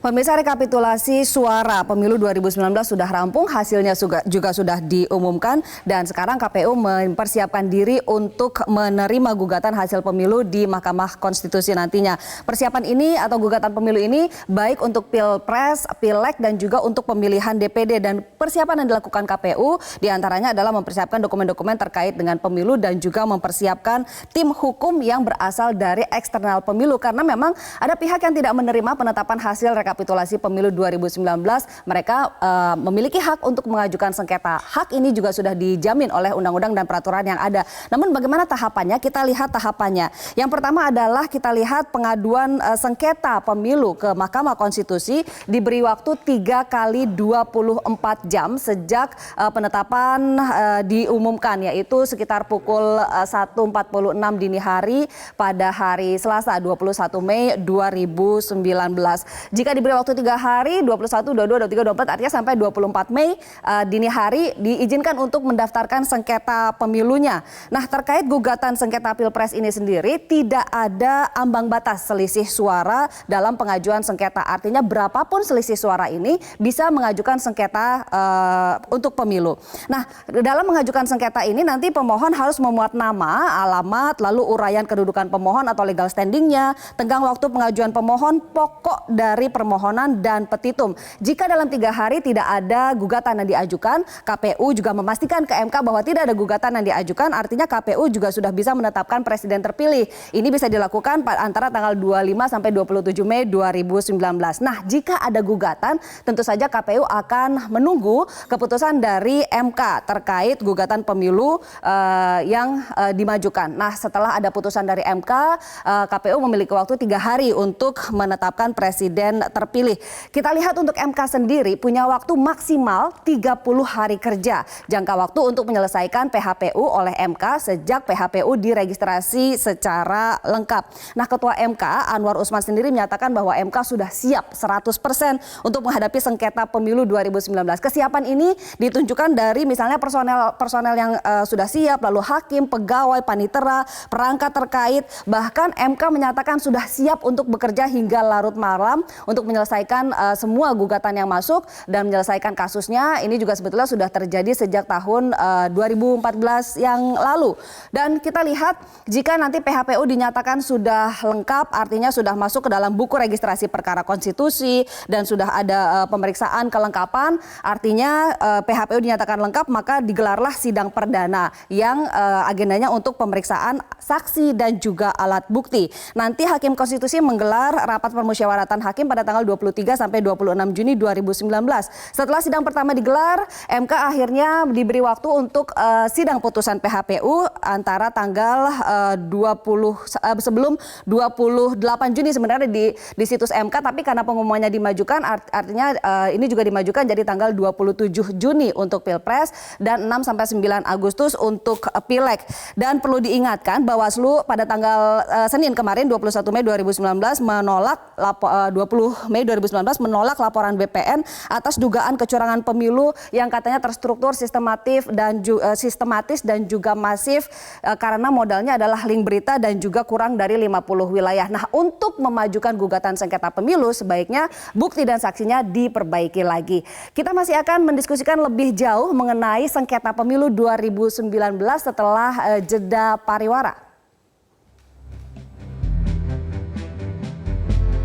Pemirsa, rekapitulasi suara pemilu 2019 sudah rampung, hasilnya juga sudah diumumkan dan sekarang KPU mempersiapkan diri untuk menerima gugatan hasil pemilu di Mahkamah Konstitusi nantinya. Persiapan ini atau gugatan pemilu ini baik untuk Pilpres, Pileg dan juga untuk pemilihan DPD, dan persiapan yang dilakukan KPU diantaranya adalah mempersiapkan dokumen-dokumen terkait dengan pemilu dan juga mempersiapkan tim hukum yang berasal dari eksternal pemilu, karena memang ada pihak yang tidak menerima penetapan hasil rekapitulasi pemilu 2019. Mereka memiliki hak untuk mengajukan sengketa. Hak ini juga sudah dijamin oleh undang-undang dan peraturan yang ada. Namun bagaimana tahapannya? Kita lihat tahapannya. Yang pertama adalah kita lihat pengaduan sengketa pemilu ke Mahkamah Konstitusi diberi waktu 3 kali 24 jam sejak penetapan diumumkan, yaitu sekitar pukul 1.46 dini hari pada hari Selasa 21 Mei 2019. Jika diberi waktu 3 hari, 21, 22, 23, 24, artinya sampai 24 Mei dini hari diizinkan untuk mendaftarkan sengketa pemilunya. Nah, terkait gugatan sengketa Pilpres ini sendiri tidak ada ambang batas selisih suara dalam pengajuan sengketa. Artinya berapapun selisih suara ini bisa mengajukan sengketa untuk pemilu. Nah, dalam mengajukan sengketa ini nanti pemohon harus memuat nama, alamat, lalu uraian kedudukan pemohon atau legal standingnya, tenggang waktu pengajuan pemohon, pokok dari permohonan dan petitum. Jika dalam 3 hari tidak ada gugatan yang diajukan, KPU juga memastikan ke MK bahwa tidak ada gugatan yang diajukan, artinya KPU juga sudah bisa menetapkan presiden terpilih. Ini bisa dilakukan antara tanggal 25 sampai 27 Mei 2019. Nah, jika ada gugatan, tentu saja KPU akan menunggu keputusan dari MK terkait gugatan pemilu yang dimajukan. Nah, setelah ada putusan dari MK, KPU memiliki waktu 3 hari untuk menetapkan presiden terpilih. Kita lihat untuk MK sendiri punya waktu maksimal 30 hari kerja. Jangka waktu untuk menyelesaikan PHPU oleh MK sejak PHPU diregistrasi secara lengkap. Nah, Ketua MK Anwar Usman sendiri menyatakan bahwa MK sudah siap 100% untuk menghadapi sengketa pemilu 2019. Kesiapan ini ditunjukkan dari misalnya personel yang sudah siap, lalu hakim, pegawai, panitera, perangkat terkait. Bahkan MK menyatakan sudah siap untuk bekerja hingga larut malam untuk menyelesaikan semua gugatan yang masuk dan menyelesaikan kasusnya. Ini juga sebetulnya sudah terjadi sejak tahun 2014 yang lalu. Dan kita lihat jika nanti PHPU dinyatakan sudah lengkap, artinya sudah masuk ke dalam buku registrasi perkara konstitusi dan sudah ada pemeriksaan kelengkapan, artinya PHPU dinyatakan lengkap, maka digelarlah sidang perdana yang agendanya untuk pemeriksaan saksi dan juga alat bukti. Nanti Hakim Konstitusi menggelar rapat permusyawaratan hakim pada tanggal 23 sampai 26 Juni 2019. Setelah sidang pertama digelar, MK akhirnya diberi waktu untuk sidang putusan PHPU antara tanggal sebelum 28 Juni sebenarnya di situs MK, tapi karena pengumumannya dimajukan, artinya ini juga dimajukan jadi tanggal 27 Juni untuk Pilpres dan 6 sampai 9 Agustus untuk Pileg. Dan perlu diingatkan Bawaslu pada tanggal Senin kemarin 21 Mei 2019 menolak laporan BPN atas dugaan kecurangan pemilu yang katanya terstruktur, sistematis dan juga masif karena modalnya adalah link berita dan juga kurang dari 50 wilayah. Nah, untuk memajukan gugatan sengketa pemilu sebaiknya bukti dan saksinya diperbaiki lagi. Kita masih akan mendiskusikan lebih jauh mengenai sengketa pemilu 2019 setelah jeda pariwara.